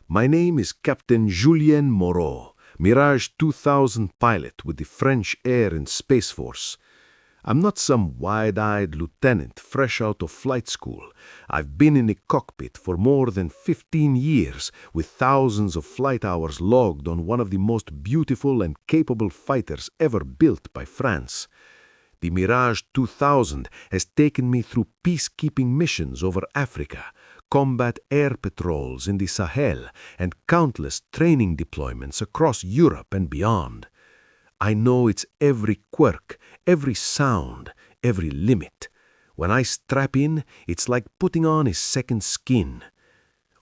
My name is Captain Julien Moreau, Mirage 2000 pilot with the French Air and Space Force. I'm not some wide-eyed lieutenant fresh out of flight school. I've been in the cockpit for more than 15 years, with thousands of flight hours logged on one of the most beautiful and capable fighters ever built by France. The Mirage 2000 has taken me through peacekeeping missions over Africa, combat air patrols in the Sahel, and countless training deployments across Europe and beyond. I know its every quirk, every sound, every limit. When I strap in, it's like putting on a second skin.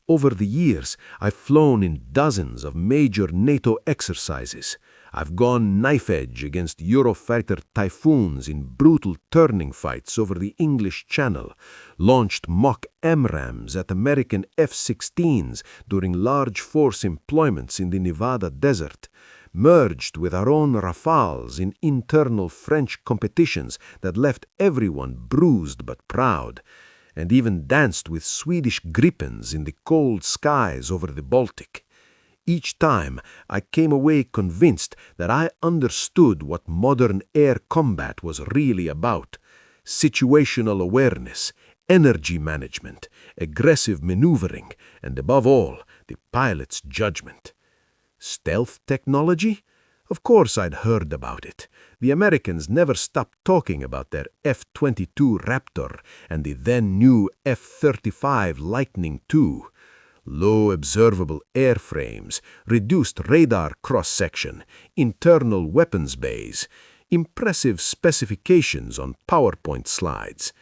Over the years, I've flown in dozens of major NATO exercises. I've gone knife-edge against Eurofighter Typhoons in brutal turning fights over the English Channel, launched mock MRAMs at American F-16s during large force employments in the Nevada desert, merged with our own Rafales in internal French competitions that left everyone bruised but proud, and even danced with Swedish Gripens in the cold skies over the Baltic. Each time, I came away convinced that I understood what modern air combat was really about: situational awareness, energy management, aggressive maneuvering, and above all, the pilot's judgment. Stealth technology? Of course I'd heard about it. The Americans never stopped talking about their F-22 Raptor and the then-new F-35 Lightning II. Low observable airframes, reduced radar cross-section, internal weapons bays, impressive specifications on PowerPoint slides.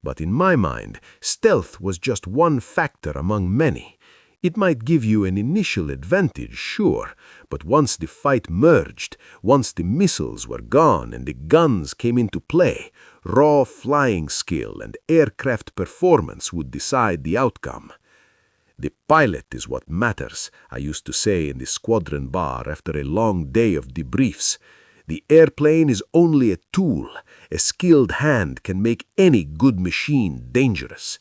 But in my mind, stealth was just one factor among many. It might give you an initial advantage, sure, but once the fight merged, once the missiles were gone and the guns came into play, raw flying skill and aircraft performance would decide the outcome. The pilot is what matters, I used to say in the squadron bar after a long day of debriefs. The airplane is only a tool. A skilled hand can make any good machine dangerous.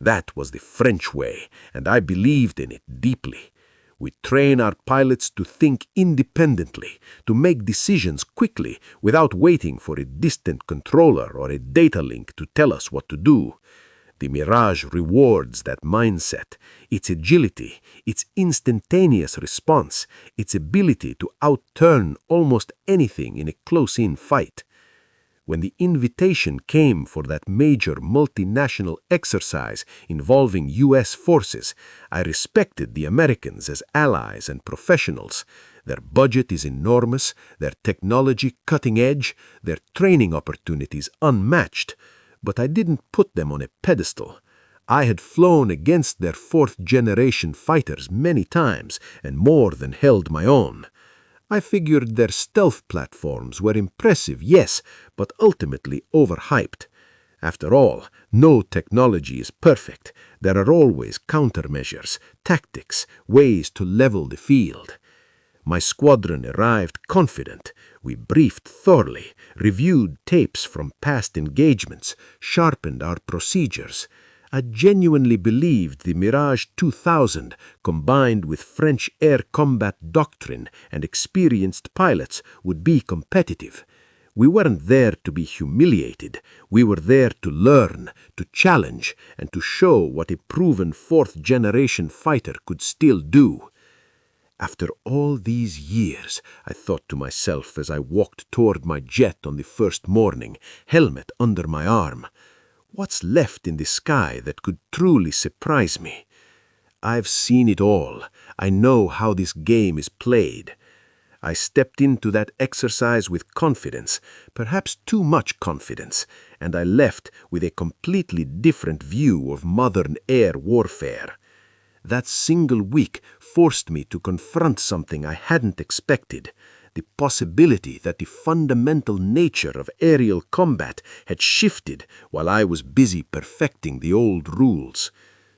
That was the French way, and I believed in it deeply. We train our pilots to think independently, to make decisions quickly without waiting for a distant controller or a data link to tell us what to do. The Mirage rewards that mindset, its agility, its instantaneous response, its ability to outturn almost anything in a close-in fight. When the invitation came for that major multinational exercise involving U.S. forces, I respected the Americans as allies and professionals. Their budget is enormous, their technology cutting edge, their training opportunities unmatched. But I didn't put them on a pedestal. I had flown against their fourth-generation fighters many times and more than held my own. I figured their stealth platforms were impressive, yes, but ultimately overhyped. After all, no technology is perfect. There are always countermeasures, tactics, ways to level the field. My squadron arrived confident. We briefed thoroughly, reviewed tapes from past engagements, sharpened our procedures. I genuinely believed the Mirage 2000, combined with French air combat doctrine and experienced pilots, would be competitive. We weren't there to be humiliated. We were there to learn, to challenge, and to show what a proven fourth-generation fighter could still do. After all these years, I thought to myself as I walked toward my jet on the first morning, helmet under my arm, what's left in the sky that could truly surprise me? I've seen it all. I know how this game is played. I stepped into that exercise with confidence, perhaps too much confidence, and I left with a completely different view of modern air warfare. That single week forced me to confront something I hadn't expected, the possibility that the fundamental nature of aerial combat had shifted while I was busy perfecting the old rules.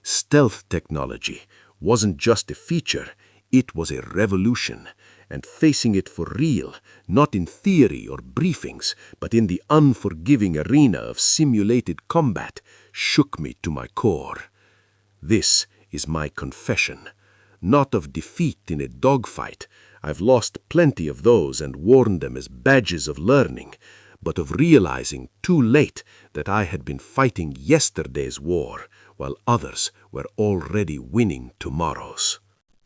Stealth technology wasn't just a feature, it was a revolution, and facing it for real, not in theory or briefings, but in the unforgiving arena of simulated combat, shook me to my core. This is my confession. not of defeat in a dogfight. I've lost plenty of those and worn them as badges of learning, but of realizing too late that I had been fighting yesterday's war, while others were already winning tomorrow's.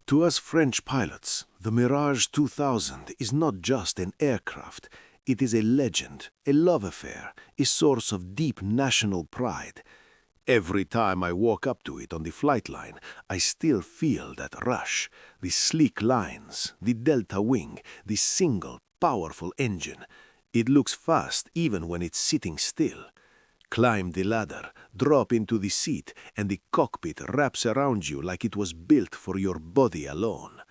To us French pilots, the Mirage 2000 is not just an aircraft. It is a legend, a love affair, a source of deep national pride. Every time I walk up to it on the flight line, I still feel that rush, the sleek lines, the delta wing, the single, powerful engine. It looks fast even when it's sitting still. Climb the ladder, drop into the seat, and the cockpit wraps around you like it was built for your body alone.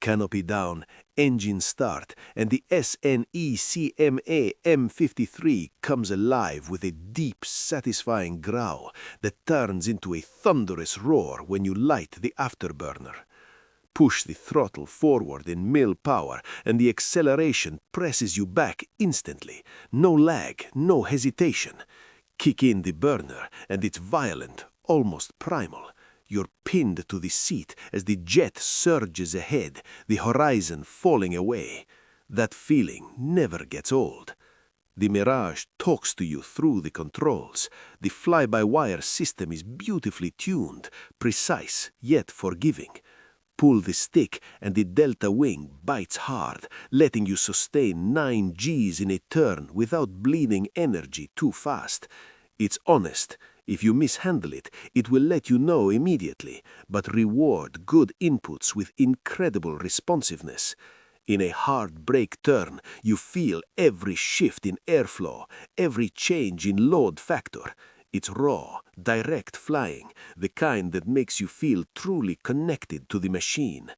Canopy down, engine start, and the SNECMA M53 comes alive with a deep, satisfying growl that turns into a thunderous roar when you light the afterburner. Push the throttle forward in mil power, and the acceleration presses you back instantly. No lag, no hesitation. Kick in the burner, and it's violent, almost primal. You're pinned to the seat as the jet surges ahead, the horizon falling away. That feeling never gets old. The Mirage talks to you through the controls. The fly-by-wire system is beautifully tuned, precise yet forgiving. Pull the stick and the delta wing bites hard, letting you sustain 9 Gs in a turn without bleeding energy too fast. It's honest. If you mishandle it, it will let you know immediately, but reward good inputs with incredible responsiveness. In a hard brake turn, you feel every shift in airflow, every change in load factor. It's raw, direct flying, the kind that makes you feel truly connected to the machine.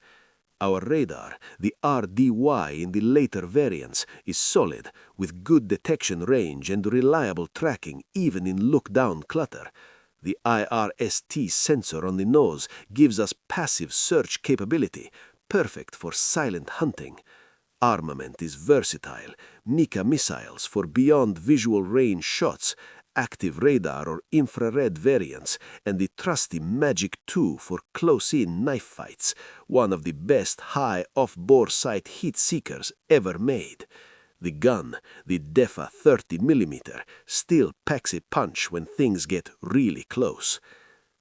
Our radar, the RDY in the later variants, is solid, with good detection range and reliable tracking even in look-down clutter. The IRST sensor on the nose gives us passive search capability, perfect for silent hunting. Armament is versatile, Mika missiles for beyond visual range shots, active radar or infrared variants, and the trusty Magic 2 for close-in knife fights, one of the best high off-bore sight heat seekers ever made. The gun, the DEFA 30mm, still packs a punch when things get really close.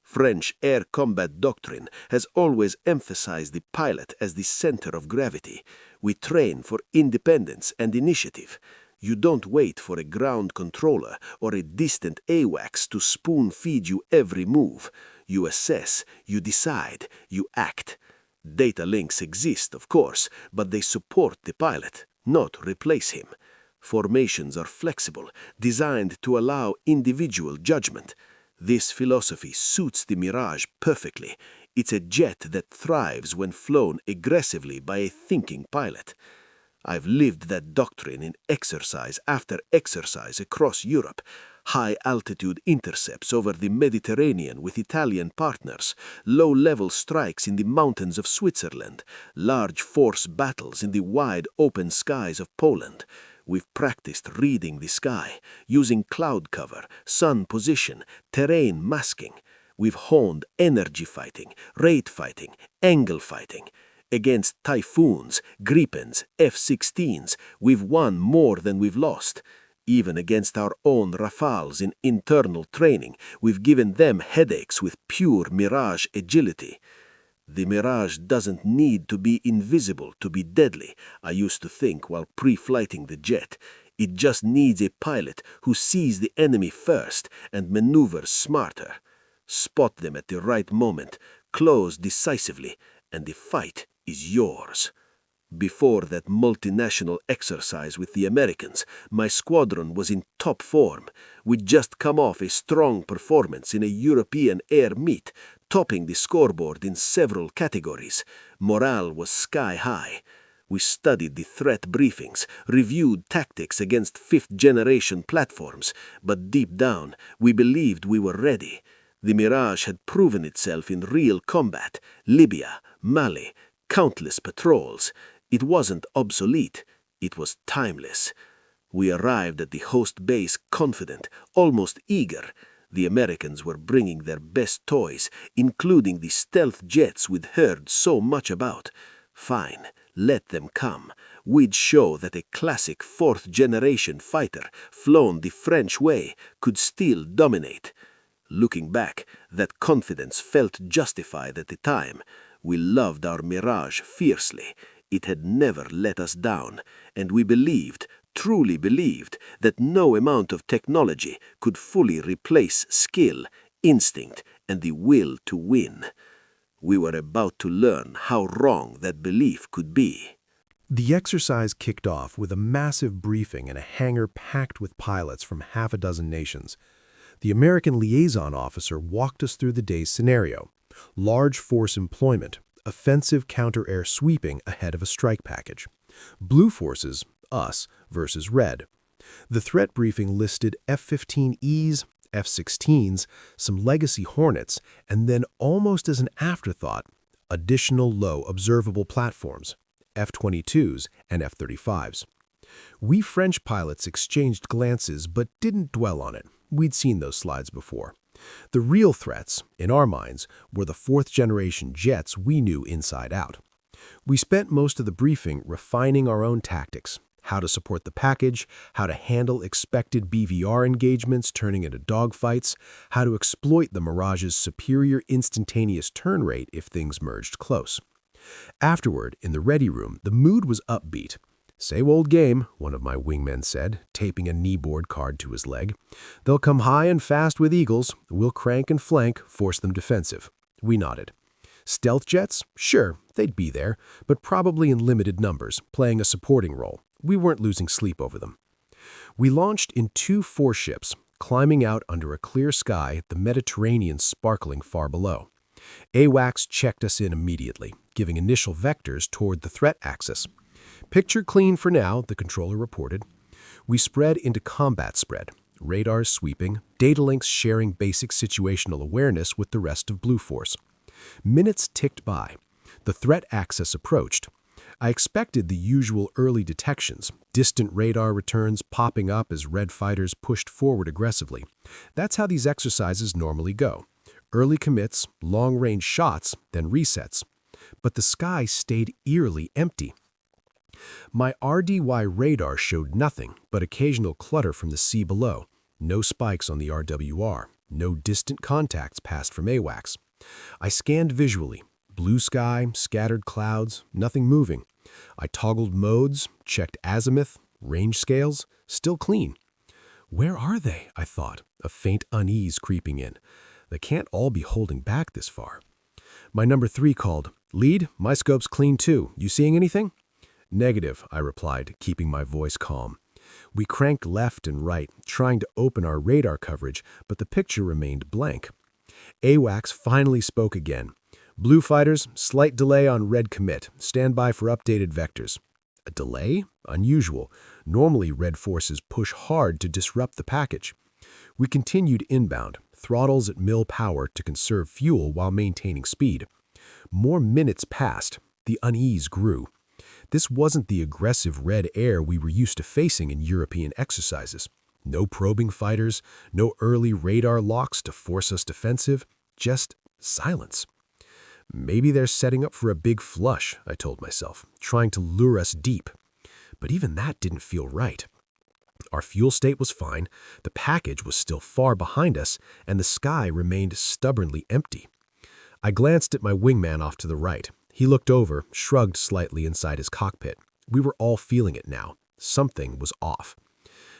French air combat doctrine has always emphasized the pilot as the center of gravity. We train for independence and initiative. You don't wait for a ground controller or a distant AWACS to spoon-feed you every move. You assess, you decide, you act. Data links exist, of course, but they support the pilot, not replace him. Formations are flexible, designed to allow individual judgment. This philosophy suits the Mirage perfectly. It's a jet that thrives when flown aggressively by a thinking pilot. I've lived that doctrine in exercise after exercise across Europe. High-altitude intercepts over the Mediterranean with Italian partners, low-level strikes in the mountains of Switzerland, large force battles in the wide open skies of Poland. We've practiced reading the sky, using cloud cover, sun position, terrain masking. We've honed energy fighting, rate fighting, angle fighting. Against Typhoons, Gripens, F-16s, we've won more than we've lost. Even against our own Rafales in internal training, we've given them headaches with pure Mirage agility. The Mirage doesn't need to be invisible to be deadly, I used to think while pre-flighting the jet. It just needs a pilot who sees the enemy first and maneuvers smarter. Spot them at the right moment, close decisively, and the fight is yours. Before that multinational exercise with the Americans, my squadron was in top form. We'd just come off a strong performance in a European air meet, topping the scoreboard in several categories. Morale was sky high. We studied the threat briefings, reviewed tactics against fifth-generation platforms, but deep down, we believed we were ready. The Mirage had proven itself in real combat, Libya, Mali, countless patrols. It wasn't obsolete, it was timeless. We arrived at the host base confident, almost eager. The Americans were bringing their best toys, including the stealth jets we'd heard so much about. Fine, let them come. We'd show that a classic fourth-generation fighter, flown the French way, could still dominate. Looking back, that confidence felt justified at the time. We loved our Mirage fiercely. It had never let us down, and we believed, truly believed, that no amount of technology could fully replace skill, instinct, and the will to win. We were about to learn how wrong that belief could be. The exercise kicked off with a massive briefing in a hangar packed with pilots from half a dozen nations. The American liaison officer walked us through the day's scenario: large force employment, offensive counter-air sweeping ahead of a strike package. Blue forces, us, versus red. The threat briefing listed F-15Es, F-16s, some legacy Hornets, and then, almost as an afterthought, additional low observable platforms, F-22s and F-35s. We French pilots exchanged glances but didn't dwell on it. We'd seen those slides before. The real threats, in our minds, were the fourth-generation jets we knew inside out. We spent most of the briefing refining our own tactics: how to support the package, how to handle expected BVR engagements turning into dogfights, how to exploit the Mirage's superior instantaneous turn rate if things merged close. Afterward, in the ready room, the mood was upbeat. "Same old game," one of my wingmen said, taping a kneeboard card to his leg. "They'll come high and fast with Eagles. We'll crank and flank, force them defensive." We nodded. Stealth jets? Sure, they'd be there, but probably in limited numbers, playing a supporting role. We weren't losing sleep over them. We launched in 2 4-ships, climbing out under a clear sky, the Mediterranean sparkling far below. AWACS checked us in immediately, giving initial vectors toward the threat axis. "Picture clean for now," the controller reported. We spread into combat spread, radars sweeping, data links sharing basic situational awareness with the rest of Blue Force. Minutes ticked by. The threat axis approached. I expected the usual early detections, distant radar returns popping up as red fighters pushed forward aggressively. That's how these exercises normally go. Early commits, long-range shots, then resets. But the sky stayed eerily empty. My RDY radar showed nothing but occasional clutter from the sea below. No spikes on the RWR. No distant contacts passed from AWACS. I scanned visually. Blue sky, scattered clouds, nothing moving. I toggled modes, checked azimuth, range scales, still clean. Where are they? I thought, a faint unease creeping in. They can't all be holding back this far. My number 3 called, "Lead, my scope's clean too. You seeing anything?" "Negative," I replied, keeping my voice calm. We cranked left and right, trying to open our radar coverage, but the picture remained blank. AWACS finally spoke again. "Blue fighters, slight delay on red commit. Stand by for updated vectors." A delay? Unusual. Normally, red forces push hard to disrupt the package. We continued inbound, throttles at mill power to conserve fuel while maintaining speed. More minutes passed. The unease grew. This wasn't the aggressive red air we were used to facing in European exercises. No probing fighters, no early radar locks to force us defensive, just silence. Maybe they're setting up for a big flush, I told myself, trying to lure us deep. But even that didn't feel right. Our fuel state was fine, the package was still far behind us, and the sky remained stubbornly empty. I glanced at my wingman off to the right. He looked over, shrugged slightly inside his cockpit. We were all feeling it now. Something was off.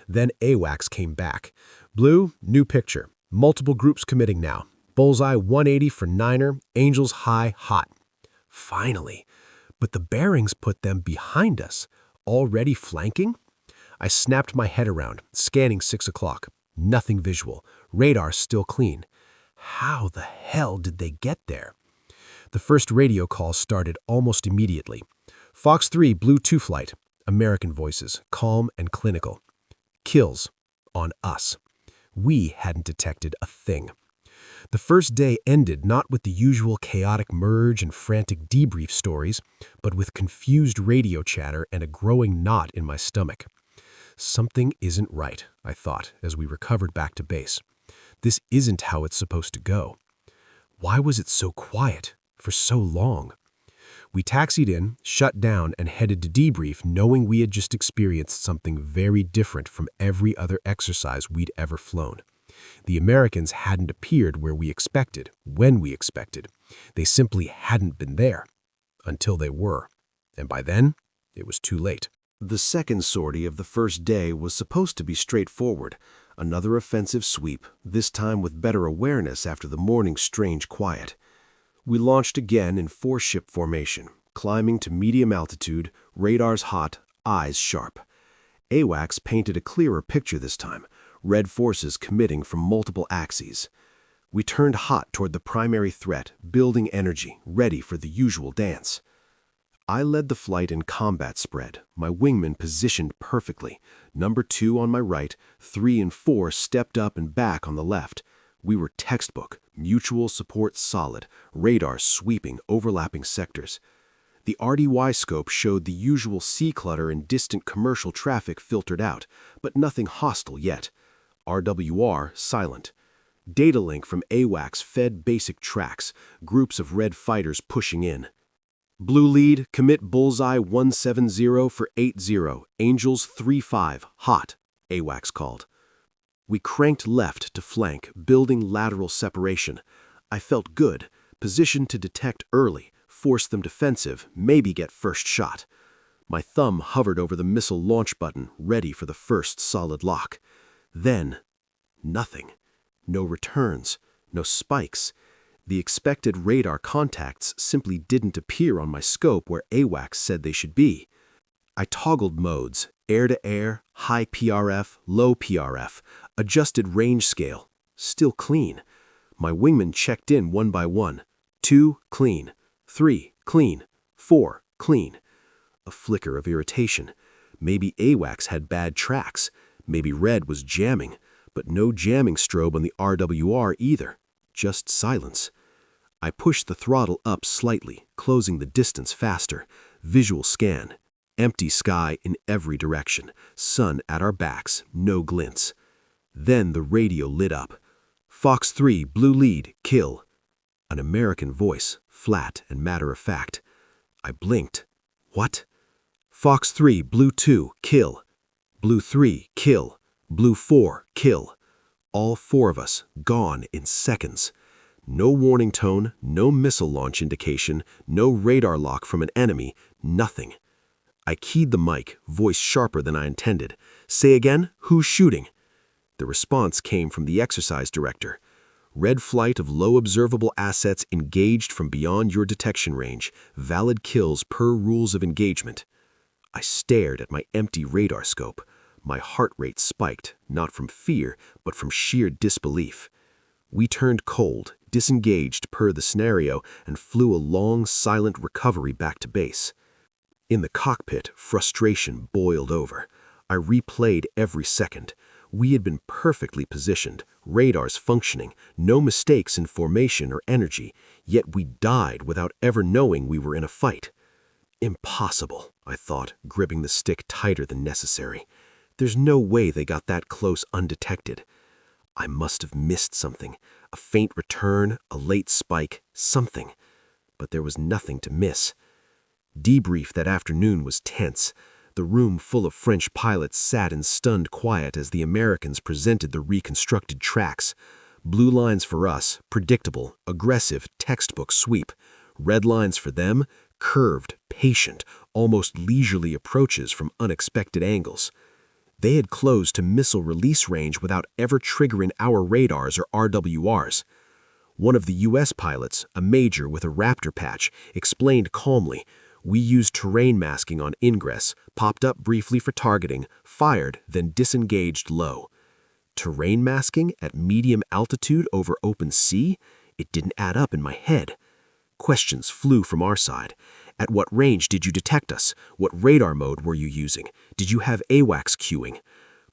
Then AWACS came back. "Blue, new picture. Multiple groups committing now. Bullseye 180 for Niner, Angels high, hot." Finally. But the bearings put them behind us. Already flanking? I snapped my head around, scanning 6 o'clock. Nothing visual. Radar still clean. How the hell did they get there? The first radio call started almost immediately. "Fox 3, Blue 2 flight." American voices, calm and clinical. "Kills. On us." We hadn't detected a thing. The first day ended not with the usual chaotic merge and frantic debrief stories, but with confused radio chatter and a growing knot in my stomach. Something isn't right, I thought, as we recovered back to base. This isn't how it's supposed to go. Why was it so quiet for so long? We taxied in, shut down, and headed to debrief, knowing we had just experienced something very different from every other exercise we'd ever flown. The Americans hadn't appeared where we expected, when we expected. They simply hadn't been there. Until they were. And by then, it was too late. The second sortie of the first day was supposed to be straightforward. Another offensive sweep, this time with better awareness after the morning's strange quiet. We launched again in 4-ship formation, climbing to medium altitude, radars hot, eyes sharp. AWACS painted a clearer picture this time, red forces committing from multiple axes. We turned hot toward the primary threat, building energy, ready for the usual dance. I led the flight in combat spread, my wingmen positioned perfectly. Number 2 on my right, 3 and 4 stepped up and back on the left. We were textbook, mutual support solid, radar sweeping overlapping sectors. The RDY scope showed the usual sea clutter and distant commercial traffic filtered out, but nothing hostile yet. RWR silent. Data link from AWACS fed basic tracks, groups of red fighters pushing in. Blue lead, commit bullseye 170 for 80, Angels 35, hot, AWACS called. We cranked left to flank, building lateral separation. I felt good, positioned to detect early, force them defensive, maybe get first shot. My thumb hovered over the missile launch button, ready for the first solid lock. Then, nothing. No returns, no spikes. The expected radar contacts simply didn't appear on my scope where AWACS said they should be. I toggled modes, air-to-air, high PRF, low PRF, adjusted range scale, still clean. My wingmen checked in one by one. 2, clean. 3, clean. 4, clean. A flicker of irritation. Maybe AWACS had bad tracks. Maybe red was jamming, but no jamming strobe on the RWR either. Just silence. I pushed the throttle up slightly, closing the distance faster. Visual scan. Empty sky in every direction. Sun at our backs, no glints. Then the radio lit up. Fox 3, blue lead, kill. An American voice, flat and matter-of-fact. I blinked. What? Fox 3, blue 2, kill. Blue 3, kill. Blue 4, kill. All 4 of us, gone in seconds. No warning tone, no missile launch indication, no radar lock from an enemy, nothing. I keyed the mic, voice sharper than I intended. Say again, who's shooting? The response came from the exercise director. Red flight of low observable assets engaged from beyond your detection range. Valid kills per rules of engagement. I stared at my empty radar scope. My heart rate spiked, not from fear, but from sheer disbelief. We turned cold, disengaged per the scenario, and flew a long, silent recovery back to base. In the cockpit, frustration boiled over. I replayed every second. We had been perfectly positioned, radars functioning, no mistakes in formation or energy, yet we died without ever knowing we were in a fight. Impossible, I thought, gripping the stick tighter than necessary. There's no way they got that close undetected. I must have missed something, a faint return, a late spike, something. But there was nothing to miss. Debrief that afternoon was tense. The room full of French pilots sat in stunned quiet as the Americans presented the reconstructed tracks. Blue lines for us, predictable, aggressive, textbook sweep. Red lines for them, curved, patient, almost leisurely approaches from unexpected angles. They had closed to missile release range without ever triggering our radars or RWRs. One of the U.S. pilots, a major with a Raptor patch, explained calmly, "We used terrain masking on ingress, popped up briefly for targeting, fired, then disengaged low." Terrain masking at medium altitude over open sea? It didn't add up in my head. Questions flew from our side. At what range did you detect us? What radar mode were you using? Did you have AWACS queuing?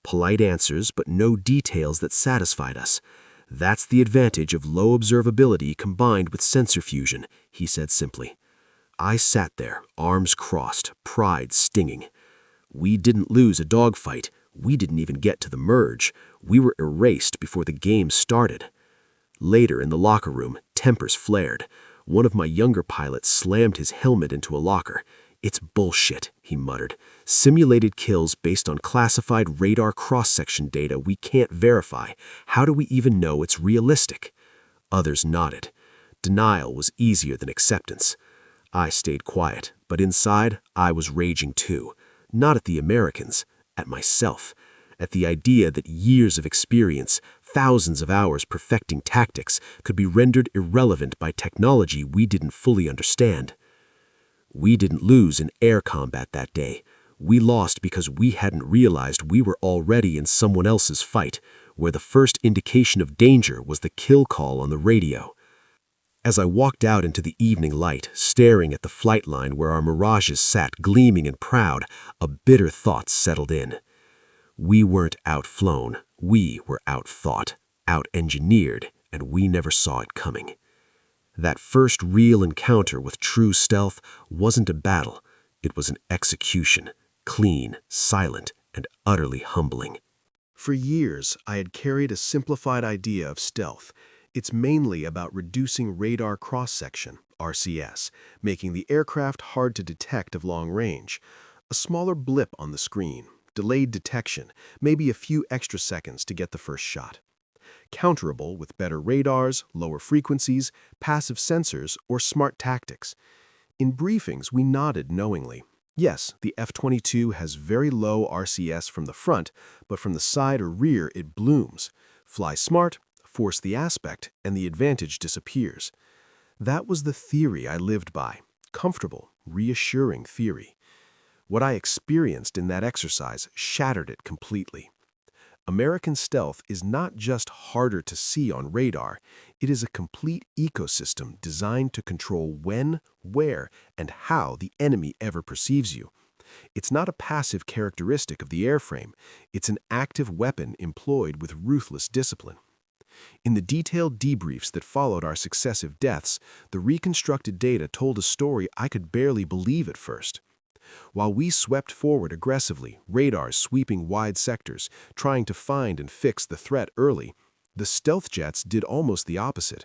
Polite answers, but no details that satisfied us. That's the advantage of low observability combined with sensor fusion, he said simply. I sat there, arms crossed, pride stinging. We didn't lose a dogfight. We didn't even get to the merge. We were erased before the game started. Later, in the locker room, tempers flared. One of my younger pilots slammed his helmet into a locker. "It's bullshit," he muttered. "Simulated kills based on classified radar cross-section data we can't verify. How do we even know it's realistic?" Others nodded. Denial was easier than acceptance. I stayed quiet, but inside, I was raging too. Not at the Americans, at myself. At the idea that years of experience, thousands of hours perfecting tactics, could be rendered irrelevant by technology we didn't fully understand. We didn't lose in air combat that day. We lost because we hadn't realized we were already in someone else's fight, where the first indication of danger was the kill call on the radio. As I walked out into the evening light, staring at the flight line where our Mirages sat gleaming and proud, a bitter thought settled in. We weren't outflown, we were outthought, out-engineered, and we never saw it coming. That first real encounter with true stealth wasn't a battle, it was an execution, clean, silent, and utterly humbling. For years, I had carried a simplified idea of stealth. It's mainly about reducing radar cross-section, RCS, making the aircraft hard to detect of long range. A smaller blip on the screen, delayed detection, maybe a few extra seconds to get the first shot. Counterable with better radars, lower frequencies, passive sensors, or smart tactics. In briefings, we nodded knowingly. Yes, the F-22 has very low RCS from the front, but from the side or rear it blooms. Fly smart, force the aspect, and the advantage disappears. That was the theory I lived by. Comfortable, reassuring theory. What I experienced in that exercise shattered it completely. American stealth is not just harder to see on radar, it is a complete ecosystem designed to control when, where, and how the enemy ever perceives you. It's not a passive characteristic of the airframe, it's an active weapon employed with ruthless discipline. In the detailed debriefs that followed our successive deaths, the reconstructed data told a story I could barely believe at first. While we swept forward aggressively, radars sweeping wide sectors, trying to find and fix the threat early, the stealth jets did almost the opposite.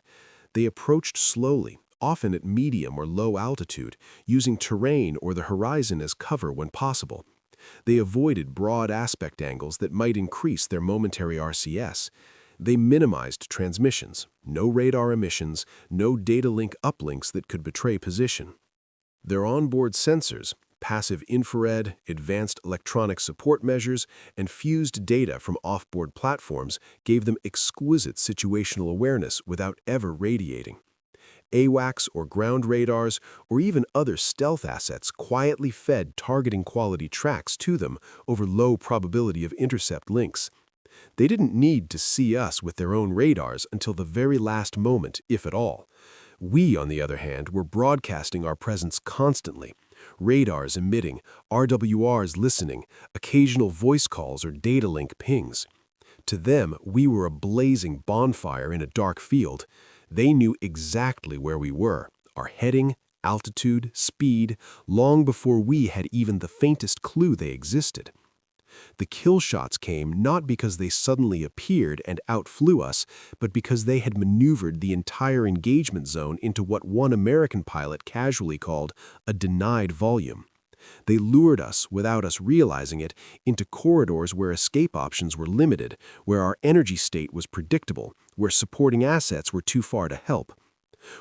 They approached slowly, often at medium or low altitude, using terrain or the horizon as cover when possible. They avoided broad aspect angles that might increase their momentary RCS. They minimized transmissions, no radar emissions, no data link uplinks that could betray position. Their onboard sensors, passive infrared, advanced electronic support measures, and fused data from off-board platforms gave them exquisite situational awareness without ever radiating. AWACS or ground radars, or even other stealth assets quietly fed targeting quality tracks to them over low probability of intercept links. They didn't need to see us with their own radars until the very last moment, if at all. We, on the other hand, were broadcasting our presence constantly. Radars emitting, RWRs listening, occasional voice calls or data link pings. To them, we were a blazing bonfire in a dark field. They knew exactly where we were, our heading, altitude, speed, long before we had even the faintest clue they existed. The kill shots came not because they suddenly appeared and outflew us, but because they had maneuvered the entire engagement zone into what one American pilot casually called a denied volume. They lured us, without us realizing it, into corridors where escape options were limited, where our energy state was predictable, where supporting assets were too far to help.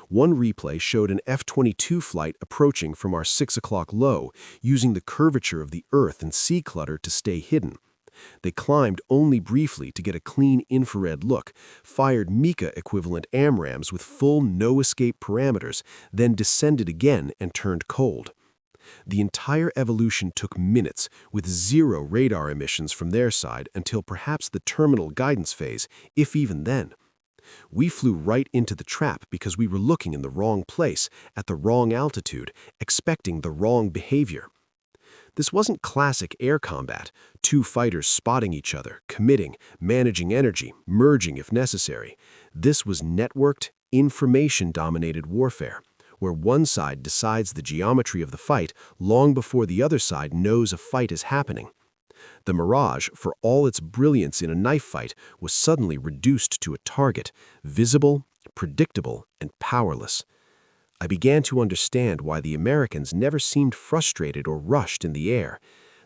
One replay showed an F-22 flight approaching from our 6 o'clock low, using the curvature of the earth and sea clutter to stay hidden. They climbed only briefly to get a clean infrared look, fired Mika-equivalent AMRAAMs with full no-escape parameters, then descended again and turned cold. The entire evolution took minutes, with zero radar emissions from their side until perhaps the terminal guidance phase, if even then. We flew right into the trap because we were looking in the wrong place, at the wrong altitude, expecting the wrong behavior. This wasn't classic air combat, two fighters spotting each other, committing, managing energy, merging if necessary. This was networked, information-dominated warfare, where one side decides the geometry of the fight long before the other side knows a fight is happening. The Mirage, for all its brilliance in a knife fight, was suddenly reduced to a target, visible, predictable, and powerless. I began to understand why the Americans never seemed frustrated or rushed in the air.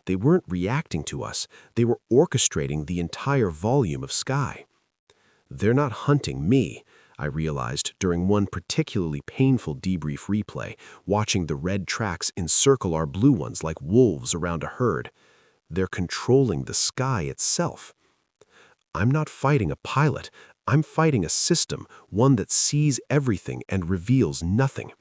They weren't reacting to us, they were orchestrating the entire volume of sky. They're not hunting me, I realized during one particularly painful debrief replay, watching the red tracks encircle our blue ones like wolves around a herd. They're controlling the sky itself. I'm not fighting a pilot, I'm fighting a system, one that sees everything and reveals nothing.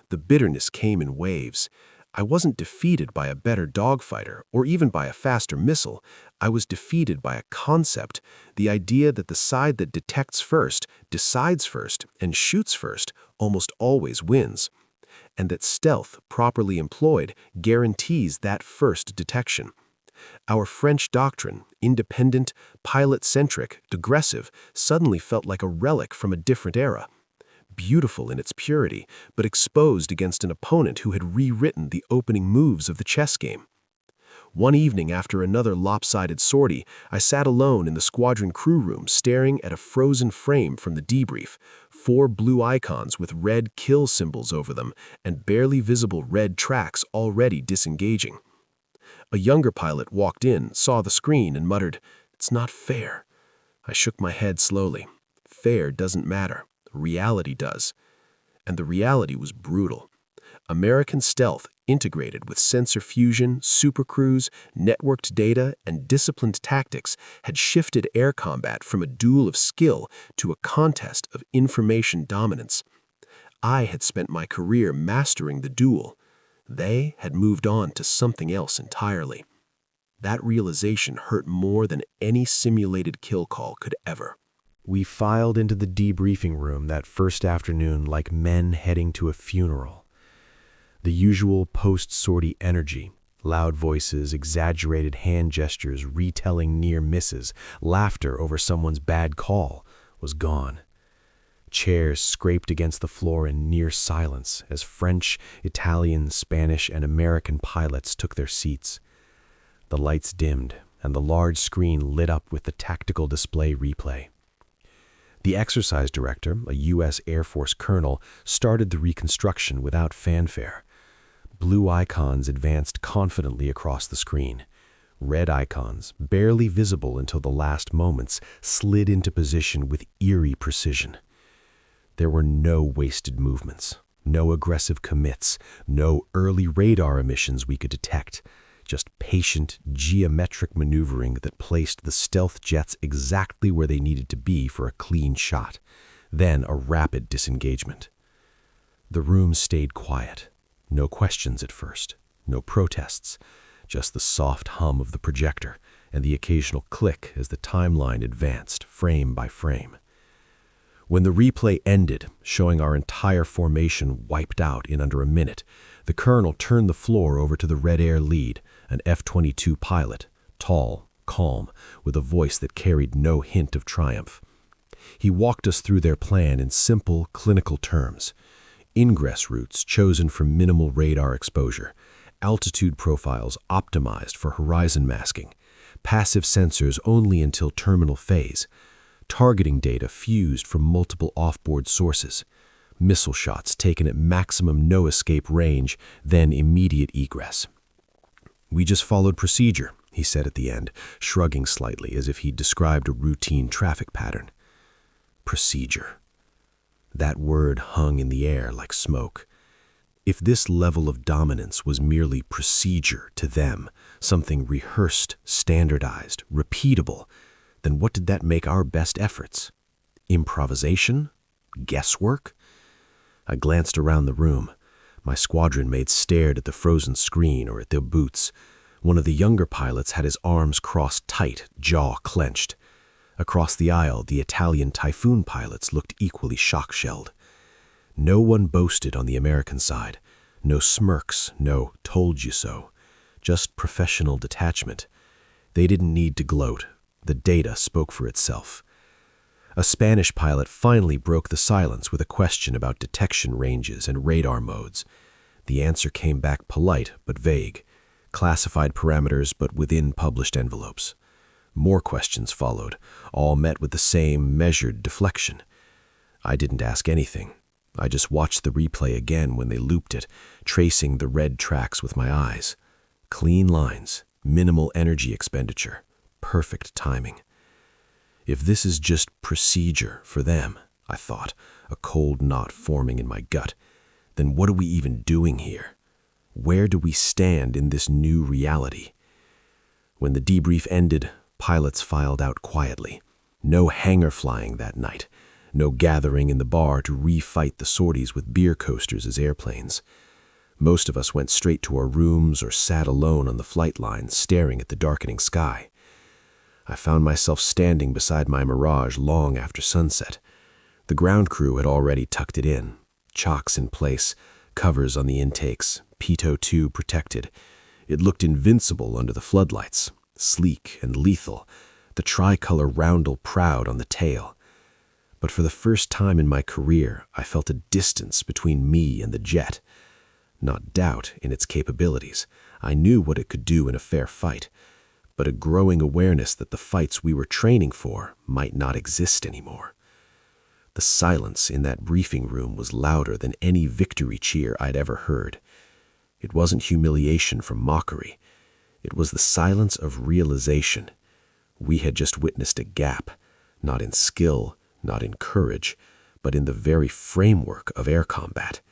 The bitterness came in waves. I wasn't defeated by a better dogfighter or even by a faster missile. I was defeated by a concept, the idea that the side that detects first, decides first, and shoots first almost always wins, and that stealth, properly employed, guarantees that first detection. Our French doctrine, independent, pilot-centric, digressive, suddenly felt like a relic from a different era. Beautiful in its purity, but exposed against an opponent who had rewritten the opening moves of the chess game. One evening after another lopsided sortie, I sat alone in the squadron crew room staring at a frozen frame from the debrief, 4 blue icons with red kill symbols over them and barely visible red tracks already disengaging. A younger pilot walked in, saw the screen, and muttered, "It's not fair." I shook my head slowly. Fair doesn't matter. Reality does. And the reality was brutal. American stealth, integrated with sensor fusion, supercruise, networked data, and disciplined tactics, had shifted air combat from a duel of skill to a contest of information dominance. I had spent my career mastering the duel. They had moved on to something else entirely. That realization hurt more than any simulated kill call could ever. We filed into the debriefing room that first afternoon like men heading to a funeral. The usual post-sortie energy, loud voices, exaggerated hand gestures retelling near misses, laughter over someone's bad call, was gone. Chairs scraped against the floor in near silence as French, Italian, Spanish, and American pilots took their seats. The lights dimmed, and the large screen lit up with the tactical display replay. The exercise director, a U.S. Air Force colonel, started the reconstruction without fanfare. Blue icons advanced confidently across the screen. Red icons, barely visible until the last moments, slid into position with eerie precision. There were no wasted movements, no aggressive commits, no early radar emissions we could detect, just patient, geometric maneuvering that placed the stealth jets exactly where they needed to be for a clean shot, then a rapid disengagement. The room stayed quiet. No questions at first, no protests, just the soft hum of the projector and the occasional click as the timeline advanced frame by frame. When the replay ended, showing our entire formation wiped out in under a minute, the colonel turned the floor over to the Red Air lead, an F-22 pilot, tall, calm, with a voice that carried no hint of triumph. He walked us through their plan in simple, clinical terms. Ingress routes chosen for minimal radar exposure, altitude profiles optimized for horizon masking, passive sensors only until terminal phase, targeting data fused from multiple off-board sources, missile shots taken at maximum no-escape range, then immediate egress. "We just followed procedure," he said at the end, shrugging slightly as if he'd described a routine traffic pattern. Procedure. That word hung in the air like smoke. If this level of dominance was merely procedure to them, something rehearsed, standardized, repeatable, then what did that make our best efforts? Improvisation? Guesswork? I glanced around the room. My squadron mates stared at the frozen screen or at their boots. One of the younger pilots had his arms crossed tight, jaw clenched. Across the aisle, the Italian Typhoon pilots looked equally shock-shelled. No one boasted on the American side. No smirks, no "told you so." Just professional detachment. They didn't need to gloat. The data spoke for itself. A Spanish pilot finally broke the silence with a question about detection ranges and radar modes. The answer came back polite but vague. classified parameters but within published envelopes. More questions followed, all met with the same measured deflection. I didn't ask anything. I just watched the replay again when they looped it, tracing the red tracks with my eyes. Clean lines, minimal energy expenditure, perfect timing. If this is just procedure for them, I thought, a cold knot forming in my gut, then what are we even doing here? Where do we stand in this new reality? When the debrief ended, pilots filed out quietly. No hangar flying that night. No gathering in the bar to refight the sorties with beer coasters as airplanes. Most of us went straight to our rooms or sat alone on the flight line, staring at the darkening sky. I found myself standing beside my Mirage long after sunset. The ground crew had already tucked it in. Chocks in place, covers on the intakes, Pitot 2 protected. It looked invincible under the floodlights, sleek and lethal, the tricolor roundel proud on the tail. But for the first time in my career, I felt a distance between me and the jet. Not doubt in its capabilities. I knew what it could do in a fair fight, but a growing awareness that the fights we were training for might not exist anymore. The silence in that briefing room was louder than any victory cheer I'd ever heard. It wasn't humiliation from mockery. It was the silence of realization. We had just witnessed a gap, not in skill, not in courage, but in the very framework of air combat.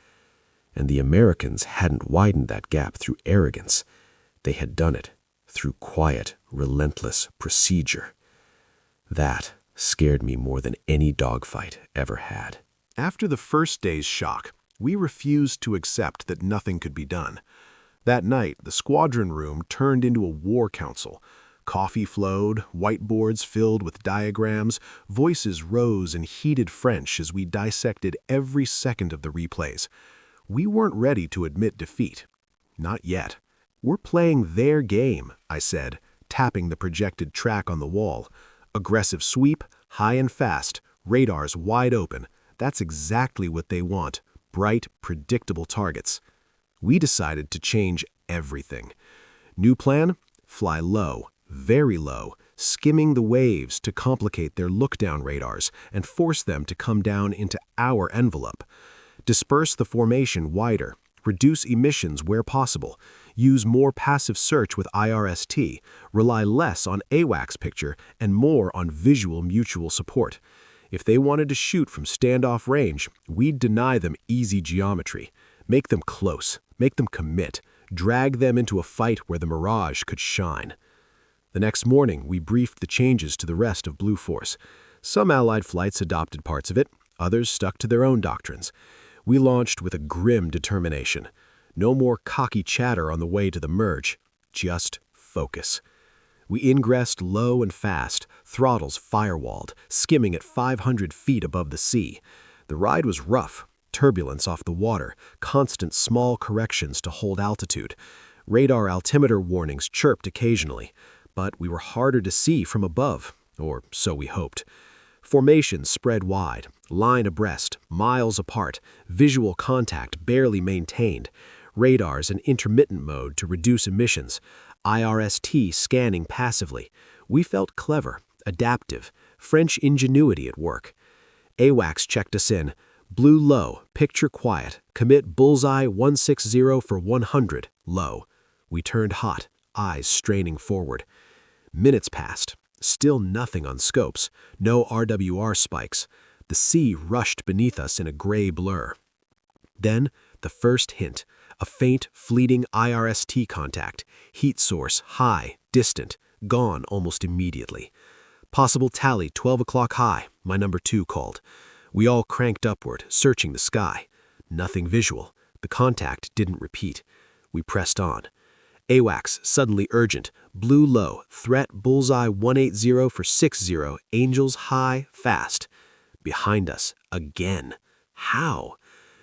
And the Americans hadn't widened that gap through arrogance. They had done it through quiet, relentless procedure. That scared me more than any dogfight ever had. After the first day's shock, we refused to accept that nothing could be done. That night, the squadron room turned into a war council. Coffee flowed, whiteboards filled with diagrams, voices rose in heated French as we dissected every second of the replays. We weren't ready to admit defeat. Not yet. "We're playing their game," I said, tapping the projected track on the wall. "Aggressive sweep, high and fast, radars wide open. That's exactly what they want. Bright, predictable targets." We decided to change everything. New plan? Fly low, very low, skimming the waves to complicate their look-down radars and force them to come down into our envelope. Disperse the formation wider, reduce emissions where possible, use more passive search with IRST, rely less on AWACS picture and more on visual mutual support. If they wanted to shoot from standoff range, we'd deny them easy geometry. Make them close, make them commit, drag them into a fight where the Mirage could shine. The next morning, we briefed the changes to the rest of Blue Force. Some Allied flights adopted parts of it, others stuck to their own doctrines. We launched with a grim determination. No more cocky chatter on the way to the merge, just focus. We ingressed low and fast, throttles firewalled, skimming at 500 feet above the sea. The ride was rough, turbulence off the water, constant small corrections to hold altitude. Radar altimeter warnings chirped occasionally, but we were harder to see from above, or so we hoped. Formations spread wide, line abreast, miles apart, visual contact barely maintained, radars in intermittent mode to reduce emissions, IRST scanning passively. We felt clever, adaptive, French ingenuity at work. AWACS checked us in. Blue low, picture quiet, commit bullseye 160 for 100, low. We turned hot, eyes straining forward. Minutes passed. Still nothing on scopes, no RWR spikes. The sea rushed beneath us in a gray blur. Then, the first hint, a faint, fleeting IRST contact, heat source high, distant, gone almost immediately. Possible tally 12 o'clock high, my number 2 called. We all cranked upward, searching the sky. Nothing visual. The contact didn't repeat. We pressed on. AWACS, suddenly urgent. Blue low, threat bullseye 180 for 60, angels high, fast. Behind us, again. How?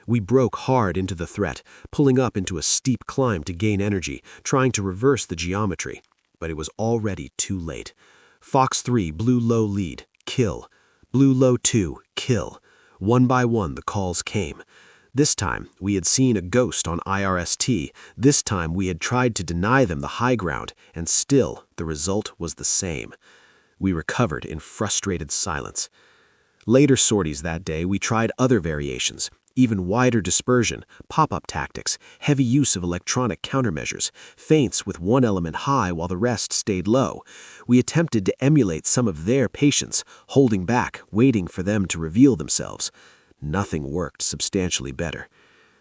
We broke hard into the threat, pulling up into a steep climb to gain energy, trying to reverse the geometry. But it was already too late. Fox 3, blue low lead, kill. Blue low 2, kill. One by one the calls came. This time, we had seen a ghost on IRST. This time, we had tried to deny them the high ground, and still, the result was the same. We recovered in frustrated silence. Later sorties that day, we tried other variations, even wider dispersion, pop-up tactics, heavy use of electronic countermeasures, feints with one element high while the rest stayed low. We attempted to emulate some of their patience, holding back, waiting for them to reveal themselves. Nothing worked substantially better.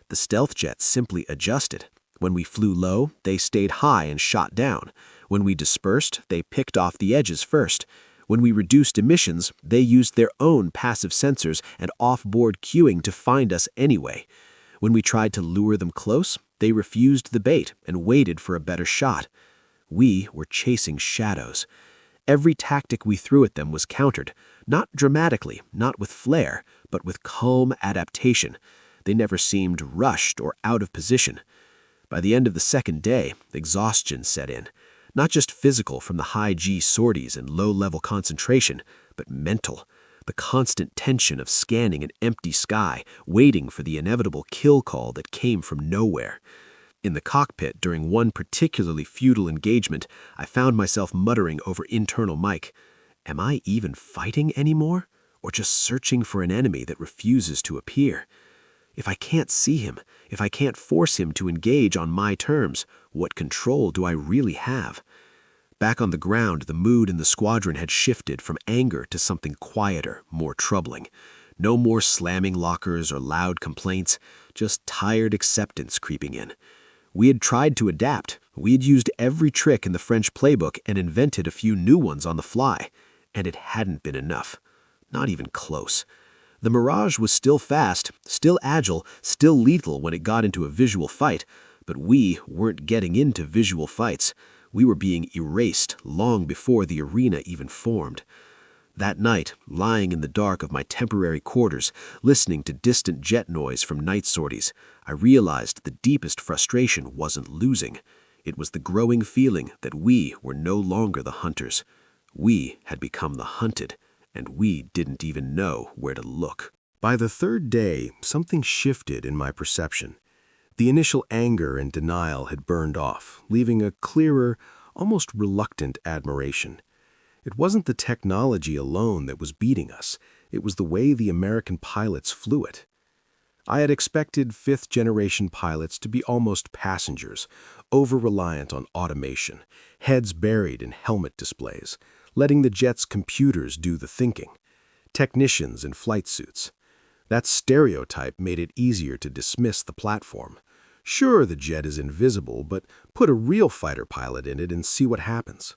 The stealth jets simply adjusted. When we flew low, they stayed high and shot down. When we dispersed, they picked off the edges first. When we reduced emissions, they used their own passive sensors and off-board cueing to find us anyway. When we tried to lure them close, they refused the bait and waited for a better shot. We were chasing shadows. Every tactic we threw at them was countered, not dramatically, not with flair, but with calm adaptation. They never seemed rushed or out of position. By the end of the second day, exhaustion set in. Not just physical from the high-G sorties and low-level concentration, but mental. The constant tension of scanning an empty sky, waiting for the inevitable kill call that came from nowhere. In the cockpit during one particularly futile engagement, I found myself muttering over internal mic, "Am I even fighting anymore? Or just searching for an enemy that refuses to appear? If I can't see him, if I can't force him to engage on my terms, what control do I really have?" Back on the ground, the mood in the squadron had shifted from anger to something quieter, more troubling. No more slamming lockers or loud complaints, just tired acceptance creeping in. We had tried to adapt. We had used every trick in the French playbook and invented a few new ones on the fly. And it hadn't been enough. Not even close. The Mirage was still fast, still agile, still lethal when it got into a visual fight, but we weren't getting into visual fights. We were being erased long before the arena even formed. That night, lying in the dark of my temporary quarters, listening to distant jet noise from night sorties, I realized the deepest frustration wasn't losing. It was the growing feeling that we were no longer the hunters. We had become the hunted, and we didn't even know where to look. By the third day, something shifted in my perception. The initial anger and denial had burned off, leaving a clearer, almost reluctant admiration. It wasn't the technology alone that was beating us. It was the way the American pilots flew it. I had expected fifth-generation pilots to be almost passengers, over-reliant on automation, heads buried in helmet displays, letting the jet's computers do the thinking. Technicians in flight suits. That stereotype made it easier to dismiss the platform. Sure, the jet is invisible, but put a real fighter pilot in it and see what happens.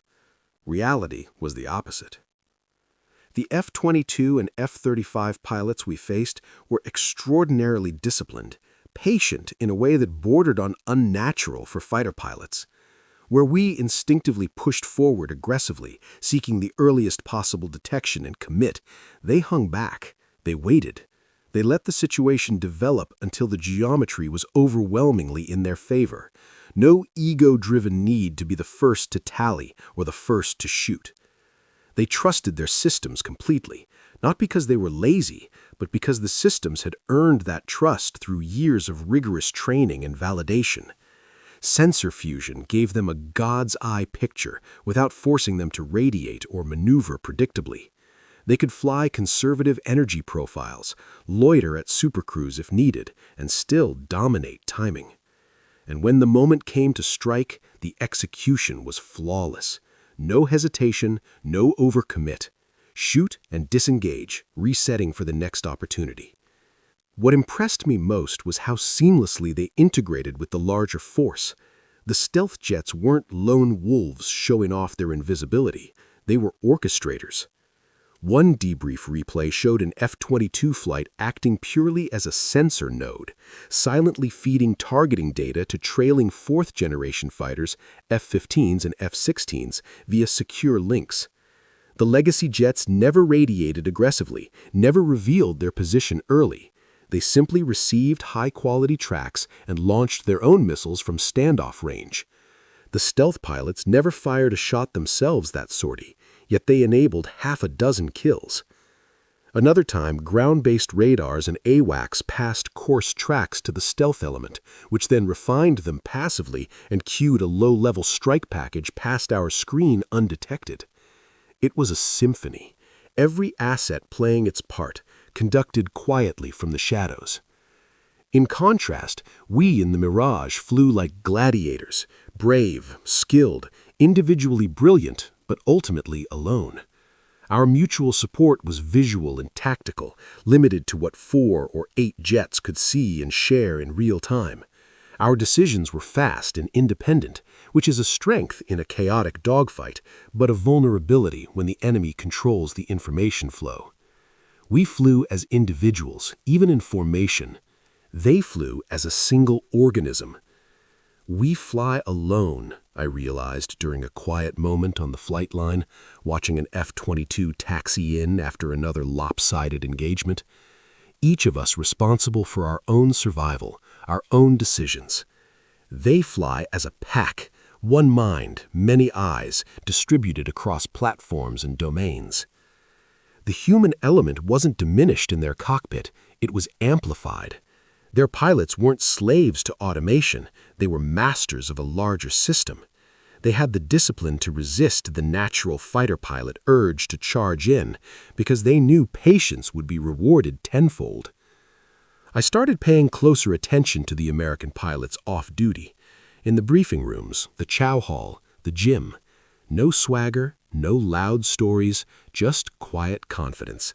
Reality was the opposite. The F-22 and F-35 pilots we faced were extraordinarily disciplined, patient in a way that bordered on unnatural for fighter pilots. Where we instinctively pushed forward aggressively, seeking the earliest possible detection and commit, they hung back. They waited. They let the situation develop until the geometry was overwhelmingly in their favor. No ego-driven need to be the first to tally or the first to shoot. They trusted their systems completely, not because they were lazy, but because the systems had earned that trust through years of rigorous training and validation. Sensor fusion gave them a God's-eye picture without forcing them to radiate or maneuver predictably. They could fly conservative energy profiles, loiter at supercruise if needed, and still dominate timing. And when the moment came to strike, the execution was flawless. No hesitation, no overcommit. Shoot and disengage, resetting for the next opportunity. What impressed me most was how seamlessly they integrated with the larger force. The stealth jets weren't lone wolves showing off their invisibility. They were orchestrators. One debrief replay showed an F-22 flight acting purely as a sensor node, silently feeding targeting data to trailing fourth-generation fighters, F-15s and F-16s, via secure links. The legacy jets never radiated aggressively, never revealed their position early. They simply received high-quality tracks and launched their own missiles from standoff range. The stealth pilots never fired a shot themselves that sortie, yet they enabled half a dozen kills. Another time, ground-based radars and AWACS passed coarse tracks to the stealth element, which then refined them passively and cued a low-level strike package past our screen undetected. It was a symphony, every asset playing its part, conducted quietly from the shadows. In contrast, we in the Mirage flew like gladiators, brave, skilled, individually brilliant, but ultimately alone. Our mutual support was visual and tactical, limited to what 4 or 8 jets could see and share in real time. Our decisions were fast and independent, which is a strength in a chaotic dogfight, but a vulnerability when the enemy controls the information flow. We flew as individuals, even in formation. They flew as a single organism. We fly alone, I realized during a quiet moment on the flight line, watching an F-22 taxi in after another lopsided engagement. Each of us responsible for our own survival, our own decisions. They fly as a pack, one mind, many eyes, distributed across platforms and domains. The human element wasn't diminished in their cockpit, it was amplified. Their pilots weren't slaves to automation, they were masters of a larger system. They had the discipline to resist the natural fighter pilot urge to charge in, because they knew patience would be rewarded tenfold. I started paying closer attention to the American pilots off-duty. In the briefing rooms, the chow hall, the gym. No swagger, no loud stories, just quiet confidence.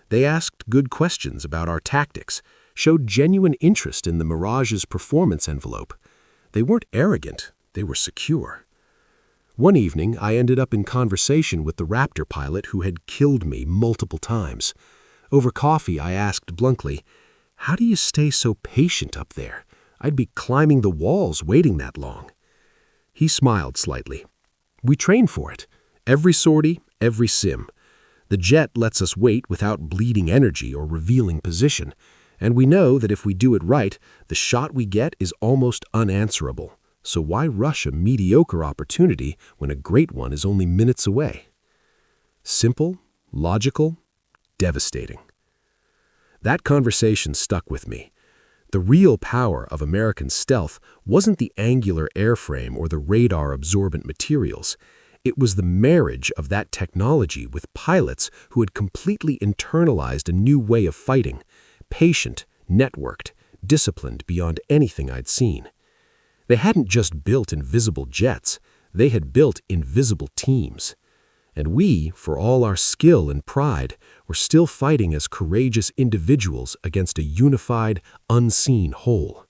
They asked good questions about our tactics, showed genuine interest in the Mirage's performance envelope. They weren't arrogant, they were secure. One evening, I ended up in conversation with the Raptor pilot who had killed me multiple times. Over coffee, I asked bluntly, "How do you stay so patient up there? I'd be climbing the walls waiting that long." He smiled slightly. "We train for it. Every sortie, every sim. The jet lets us wait without bleeding energy or revealing position. And we know that if we do it right, the shot we get is almost unanswerable. So why rush a mediocre opportunity when a great one is only minutes away?" Simple, logical, devastating. That conversation stuck with me. The real power of American stealth wasn't the angular airframe or the radar-absorbent materials. It was the marriage of that technology with pilots who had completely internalized a new way of fighting. Patient, networked, disciplined beyond anything I'd seen. They hadn't just built invisible jets, they had built invisible teams. And we, for all our skill and pride, were still fighting as courageous individuals against a unified, unseen whole.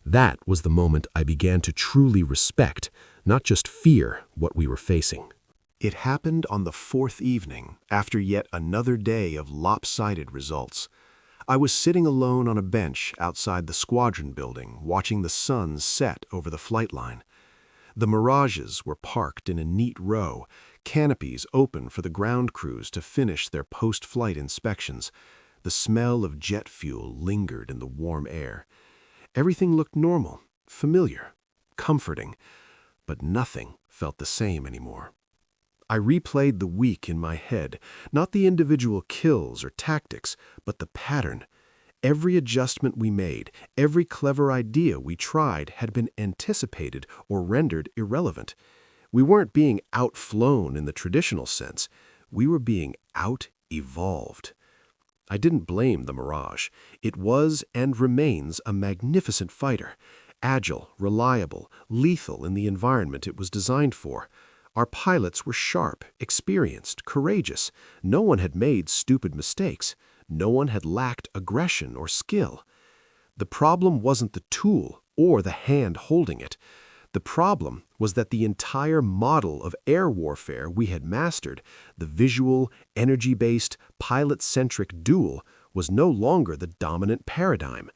That was the moment I began to truly respect, not just fear, what we were facing. It happened on the 4th evening, after yet another day of lopsided results. I was sitting alone on a bench outside the squadron building, watching the sun set over the flight line. The Mirages were parked in a neat row, canopies open for the ground crews to finish their post-flight inspections. The smell of jet fuel lingered in the warm air. Everything looked normal, familiar, comforting, but nothing felt the same anymore. I replayed the week in my head, not the individual kills or tactics, but the pattern. Every adjustment we made, every clever idea we tried had been anticipated or rendered irrelevant. We weren't being outflown in the traditional sense. We were being out-evolved. I didn't blame the Mirage. It was and remains a magnificent fighter, agile, reliable, lethal in the environment it was designed for. Our pilots were sharp, experienced, courageous. No one had made stupid mistakes. No one had lacked aggression or skill. The problem wasn't the tool or the hand holding it. The problem was that the entire model of air warfare we had mastered, the visual, energy-based, pilot-centric duel, was no longer the dominant paradigm.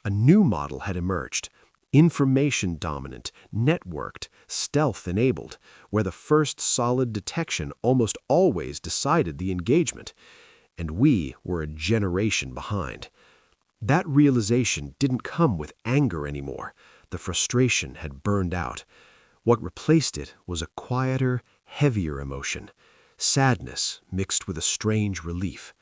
A new model had emerged. Information-dominant, networked, stealth-enabled, where the first solid detection almost always decided the engagement. And we were a generation behind. That realization didn't come with anger anymore. The frustration had burned out. What replaced it was a quieter, heavier emotion, sadness mixed with a strange relief.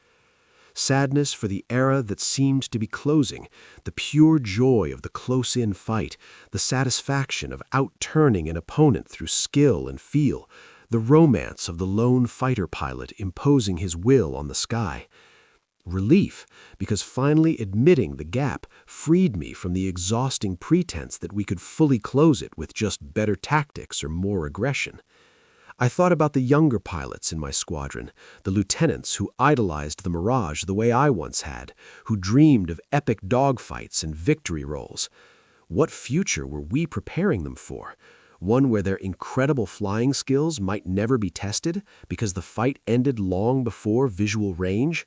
sadness for the era that seemed to be closing, the pure joy of the close-in fight, the satisfaction of outturning an opponent through skill and feel, the romance of the lone fighter pilot imposing his will on the sky. Relief, because finally admitting the gap freed me from the exhausting pretense that we could fully close it with just better tactics or more aggression. I thought about the younger pilots in my squadron, the lieutenants who idolized the Mirage the way I once had, who dreamed of epic dogfights and victory rolls. What future were we preparing them for? One where their incredible flying skills might never be tested because the fight ended long before visual range?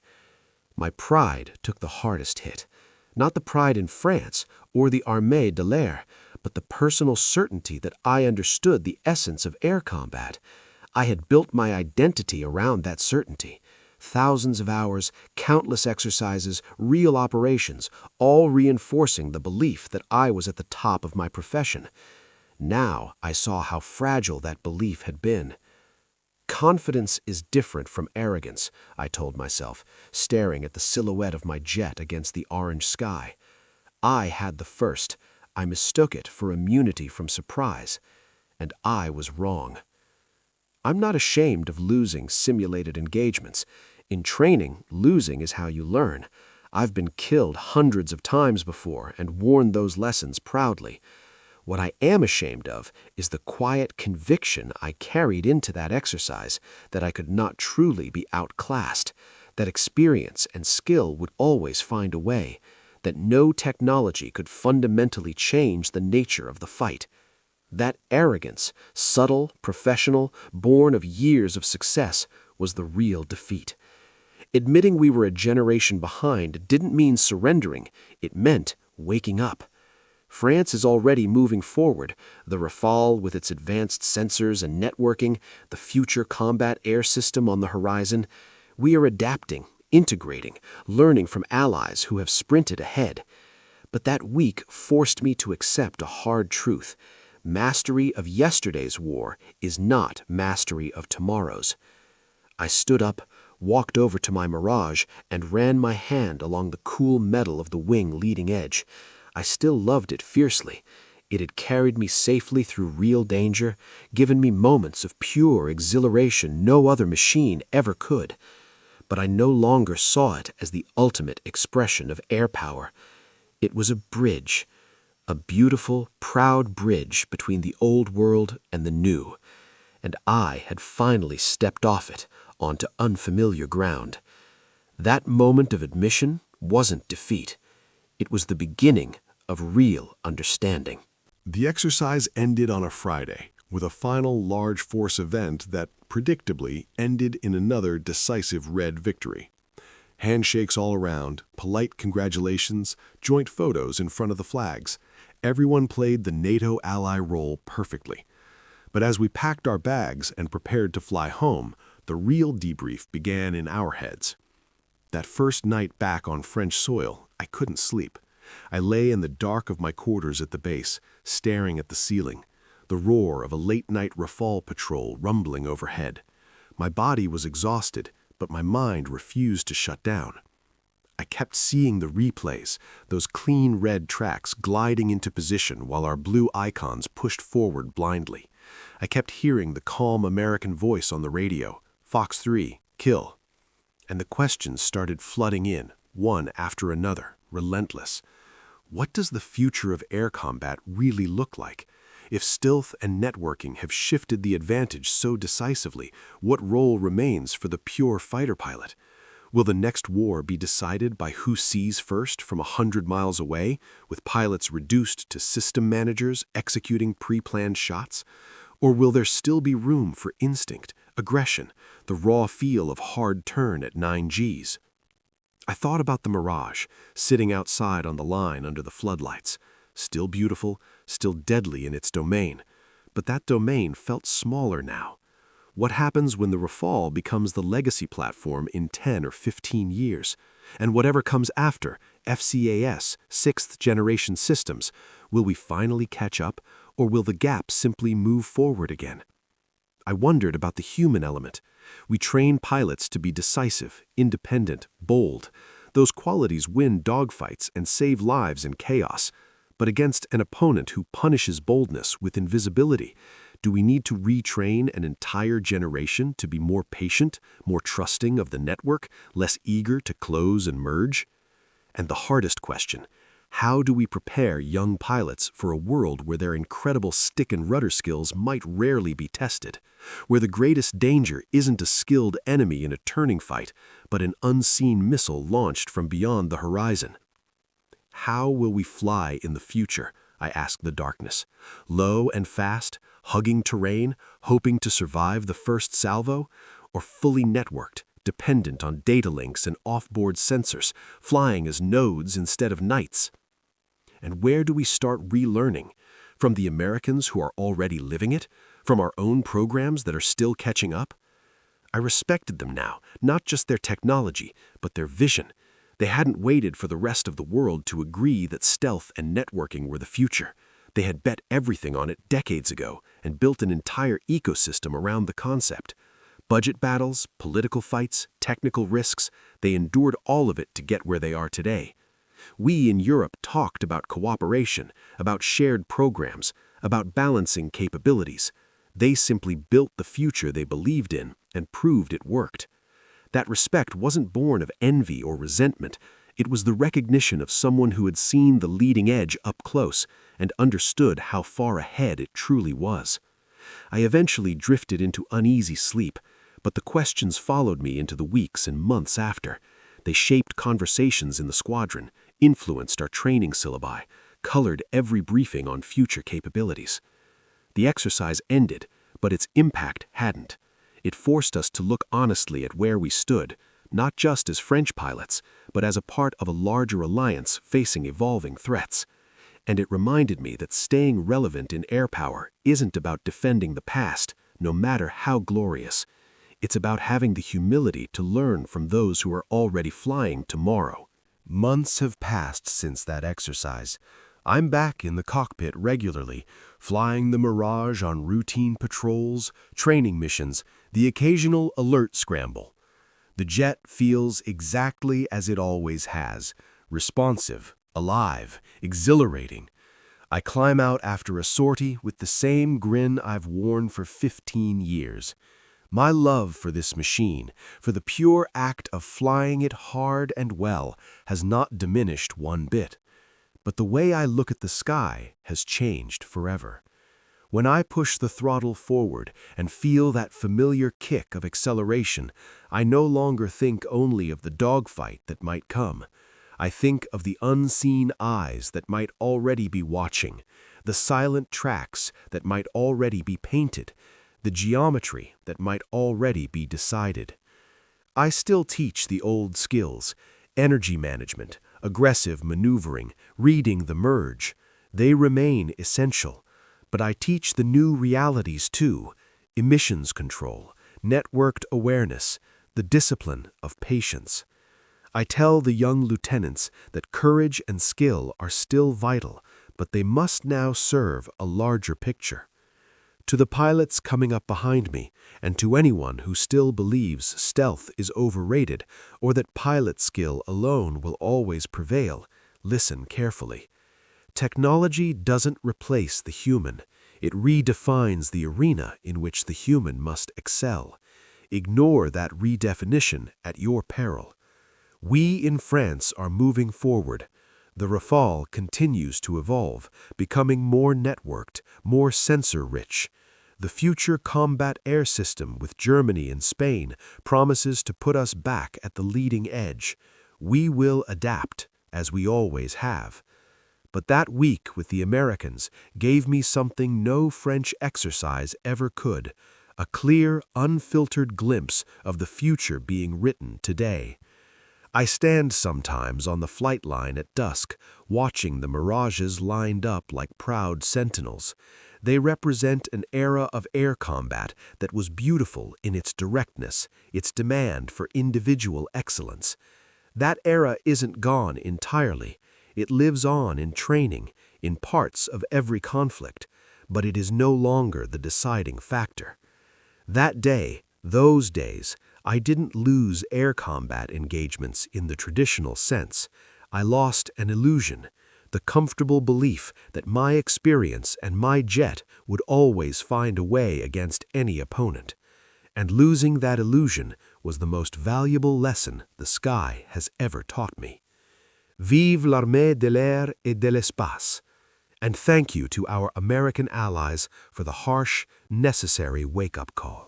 My pride took the hardest hit. Not the pride in France or the Armée de l'Air, but the personal certainty that I understood the essence of air combat. I had built my identity around that certainty. Thousands of hours, countless exercises, real operations, all reinforcing the belief that I was at the top of my profession. Now I saw how fragile that belief had been. Confidence is different from arrogance, I told myself, staring at the silhouette of my jet against the orange sky. I had the first. I mistook it for immunity from surprise. And I was wrong. I'm not ashamed of losing simulated engagements. In training, losing is how you learn. I've been killed hundreds of times before and worn those lessons proudly. What I am ashamed of is the quiet conviction I carried into that exercise that I could not truly be outclassed, that experience and skill would always find a way, that no technology could fundamentally change the nature of the fight. That arrogance, subtle, professional, born of years of success, was the real defeat. Admitting we were a generation behind didn't mean surrendering, it meant waking up. France is already moving forward, the Rafale with its advanced sensors and networking, the future combat air system on the horizon. We are adapting, integrating, learning from allies who have sprinted ahead. But that week forced me to accept a hard truth. Mastery of yesterday's war is not mastery of tomorrow's. I stood up, walked over to my Mirage, and ran my hand along the cool metal of the wing leading edge. I still loved it fiercely. It had carried me safely through real danger, given me moments of pure exhilaration no other machine ever could. But I no longer saw it as the ultimate expression of air power. It was a bridge, a beautiful, proud bridge between the old world and the new. And I had finally stepped off it onto unfamiliar ground. That moment of admission wasn't defeat. It was the beginning of real understanding. The exercise ended on a Friday, with a final large force event that, predictably, ended in another decisive red victory. Handshakes all around, polite congratulations, joint photos in front of the flags. Everyone played the NATO ally role perfectly. But as we packed our bags and prepared to fly home, the real debrief began in our heads. That first night back on French soil, I couldn't sleep. I lay in the dark of my quarters at the base, staring at the ceiling, the roar of a late-night Rafale patrol rumbling overhead. My body was exhausted, but my mind refused to shut down. I kept seeing the replays, those clean red tracks gliding into position while our blue icons pushed forward blindly. I kept hearing the calm American voice on the radio, Fox 3, kill. And the questions started flooding in, one after another, relentless. What does the future of air combat really look like? If stealth and networking have shifted the advantage so decisively, what role remains for the pure fighter pilot? Will the next war be decided by who sees first from 100 miles away, with pilots reduced to system managers executing pre-planned shots? Or will there still be room for instinct, aggression, the raw feel of hard turn at 9 Gs? I thought about the Mirage, sitting outside on the line under the floodlights. Still beautiful, still deadly in its domain. But that domain felt smaller now. What happens when the Rafale becomes the legacy platform in 10 or 15 years? And whatever comes after, FCAS, sixth-generation systems, will we finally catch up, or will the gap simply move forward again? I wondered about the human element. We train pilots to be decisive, independent, bold. Those qualities win dogfights and save lives in chaos. But against an opponent who punishes boldness with invisibility, do we need to retrain an entire generation to be more patient, more trusting of the network, less eager to close and merge? And the hardest question, how do we prepare young pilots for a world where their incredible stick and rudder skills might rarely be tested, where the greatest danger isn't a skilled enemy in a turning fight, but an unseen missile launched from beyond the horizon? How will we fly in the future? I asked the darkness. Low and fast, hugging terrain, hoping to survive the first salvo, or fully networked, dependent on data links and off-board sensors, flying as nodes instead of knights? And where do we start relearning? From the Americans who are already living it? From our own programs that are still catching up? I respected them now, not just their technology, but their vision. They hadn't waited for the rest of the world to agree that stealth and networking were the future. They had bet everything on it decades ago and built an entire ecosystem around the concept. Budget battles, political fights, technical risks, they endured all of it to get where they are today. We in Europe talked about cooperation, about shared programs, about balancing capabilities. They simply built the future they believed in and proved it worked. That respect wasn't born of envy or resentment. It was the recognition of someone who had seen the leading edge up close and understood how far ahead it truly was. I eventually drifted into uneasy sleep, but the questions followed me into the weeks and months after. They shaped conversations in the squadron, influenced our training syllabi, colored every briefing on future capabilities. The exercise ended, but its impact hadn't. It forced us to look honestly at where we stood, not just as French pilots, but as a part of a larger alliance facing evolving threats. And it reminded me that staying relevant in air power isn't about defending the past, no matter how glorious. It's about having the humility to learn from those who are already flying tomorrow. Months have passed since that exercise. I'm back in the cockpit regularly, flying the Mirage on routine patrols, training missions, the occasional alert scramble. The jet feels exactly as it always has, responsive, alive, exhilarating. I climb out after a sortie with the same grin I've worn for 15 years. My love for this machine, for the pure act of flying it hard and well, has not diminished one bit. But the way I look at the sky has changed forever. When I push the throttle forward and feel that familiar kick of acceleration, I no longer think only of the dogfight that might come. I think of the unseen eyes that might already be watching, the silent tracks that might already be painted, the geometry that might already be decided. I still teach the old skills: energy management, aggressive maneuvering, reading the merge. They remain essential. But I teach the new realities too: emissions control, networked awareness, the discipline of patience. I tell the young lieutenants that courage and skill are still vital, but they must now serve a larger picture. To the pilots coming up behind me, and to anyone who still believes stealth is overrated or that pilot skill alone will always prevail, listen carefully. Technology doesn't replace the human. It redefines the arena in which the human must excel. Ignore that redefinition at your peril. We in France are moving forward. The Rafale continues to evolve, becoming more networked, more sensor-rich. The future combat air system with Germany and Spain promises to put us back at the leading edge. We will adapt, as we always have. But that week with the Americans gave me something no French exercise ever could: a clear, unfiltered glimpse of the future being written today. I stand sometimes on the flight line at dusk, watching the Mirages lined up like proud sentinels. They represent an era of air combat that was beautiful in its directness, its demand for individual excellence. That era isn't gone entirely. It lives on in training, in parts of every conflict, but it is no longer the deciding factor. That day, those days, I didn't lose air combat engagements in the traditional sense. I lost an illusion, the comfortable belief that my experience and my jet would always find a way against any opponent. And losing that illusion was the most valuable lesson the sky has ever taught me. Vive l'armée de l'air et de l'espace! And thank you to our American allies for the harsh, necessary wake-up call.